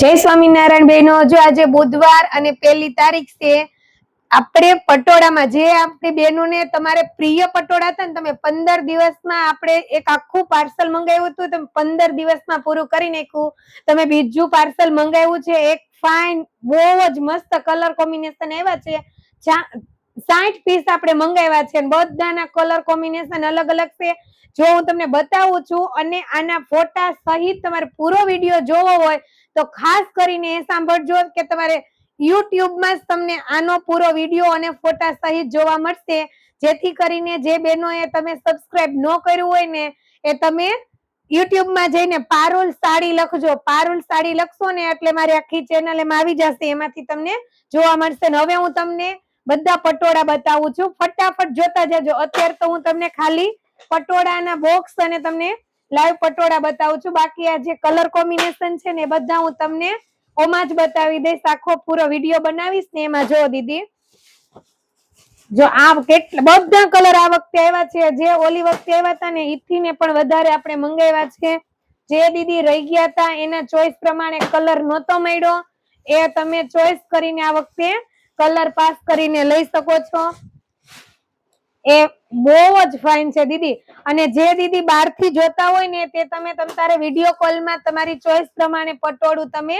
જય સ્વામિનારાયણ બહેનો, જો આજે બુધવાર અને 1 તારીખ છે. આપણે પટોળામાં જે આપણી બહેનોને તમારે પ્રિય પટોળા હતા ને, તમે 15 દિવસમાં આપણે એક આખું પાર્સલ મંગાવ્યું હતું, તમે 15 દિવસમાં પૂરું કરી નાખ્યું. તમે બીજું પાર્સલ મંગાવ્યું છે, એક ફાઇન બહુ જ મસ્ત કલર કોમ્બિનેશન આવ્યા છે. 60 પીસ આપણે મંગાવ્યા છે, બધાના કલર કોમ્બિનેશન અલગ અલગ છે. જો હું તમને બતાવું છું અને આના ફોટા સહિત તમારે પૂરો વિડીયો જોવો હોય તો ખાસ કરીને એ સાંભળજો કે તમારે YouTube માં તમને આનો પૂરો વિડીયો અને ફોટા સહિત જોવા મળશે, જેથી કરીને જે બહેનોએ તમે સબસ્ક્રાઇબ ન કર્યું હોય ને એ તમે YouTube માં જઈને પારુલ સાડી લખજો. પારુલ સાડી લખશો ને એટલે મારી આખી ચેનલ એમાં આવી જશે, એમાંથી તમને જોવા મળશે. હવે હું તમને બધા પટોળા બતાવું છું, ફટાફટ જોતા જજો. અત્યારે તો હું તમને ખાલી પટોળાના બોક્સ અને તમને લાઈવ પટોળા બતાવું છું. બાકી આ જે કલર કોમ્બિનેશન છે ને બધા હું તમને ઓમાં જ બતાવી દઈશ. આખો પૂરો વિડીયો બનાવીશ ને એમાં જો દીદી, જો આ કેટલા બધા કલર આ વખતે આવ્યા છે. જે ઓલી વખતે આવ્યા હતા ને ઈથી ને પણ વધારે આપણે મંગાવ્યા છે. જે દીદી રહી ગયા હતા એના ચોઈસ પ્રમાણે કલર નહોતો મળ્યો, એ તમે ચોઈસ કરીને આ વખતે કલર પાસ કરીને લઈ શકો છો. એ બહુ જ ફાઇન છે દીદી. અને જે દીદી બહારથી જોતા હોય ને તે તમે તમારે વિડીયો કોલમાં તમારી ચોઈસ પ્રમાણે પટોળું તમે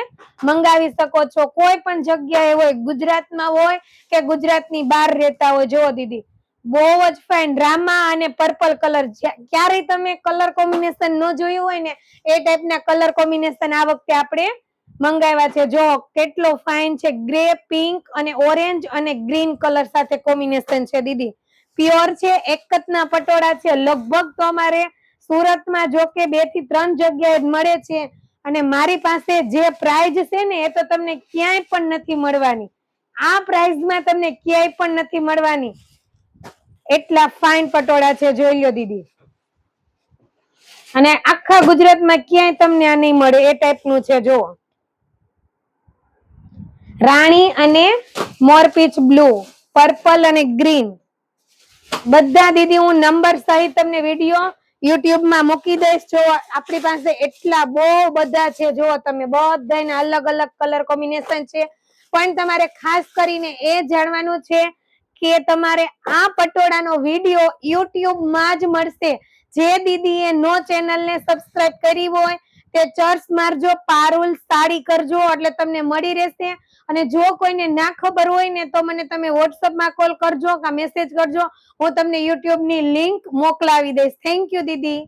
મંગાવી શકો છો. કોઈ પણ જગ્યાએ હોય, ગુજરાતમાં હોય કે ગુજરાતની બહાર રહેતા હોય. જો દીદી બહુ જ ફાઇન રામા અને પર્પલ કલર, ક્યારેય તમે કલર કોમ્બિનેશન ન જોયું હોય ને એ ટાઈપના કલર કોમ્બિનેશન આ વખતે આપણે મંગાવ્યા છે. જો કેટલો ફાઇન છે, ગ્રે, પિંક અને ઓરેન્જ અને ગ્રીન કલર સાથે કોમ્બિનેશન છે દીદી. પ્યોર છે, એકતના પટોળા છે. લગભગ તો અમારે સુરતમાં જો કે 2 થી 3 જગ્યાએ મળે છે, અને મારી પાસે જે પ્રાઇઝ છે ને એ તો તમને ક્યાંય પણ નથી મળવાની. આ પ્રાઇઝમાં તમને ક્યાંય પણ નથી મળવાની. એટલા ફાઇન પટોળા છે, જોઈ લો દીદી. અને આખા ગુજરાતમાં ક્યાંય તમને આ નહીં મળે એ ટાઈપનું છે. જો રાણી અને મોરપીચ બ્લુ, પર્પલ અને ગ્રીન, બધા દીદી હું નંબર સહિત તમને વિડીયો YouTube માં મૂકી દઈશ. જો આપણી પાસે એટલા બહુ બધા છે, જો તમે બધાના અલગ અલગ કલર કોમ્બિનેશન છે. પણ તમારે ખાસ કરીને એ જાણવાનું છે કે તમારે આ પટોળાનો વિડીયો YouTube માં જ મળશે. જે દીદીએ નો ચેનલને સબસ્ક્રાઇબ કરી હોય તે ચર્ચ મારજો, પારુલ સાડી કરજો એટલે તમને મળી રહેશે. અને જો કોઈને ના ખબર હોય ને તો મને તમે WhatsApp માં કોલ કરજો કે મેસેજ કરજો, હું તમને YouTube ની લિંક મોકલાવી દઈશ. Thank you Didi.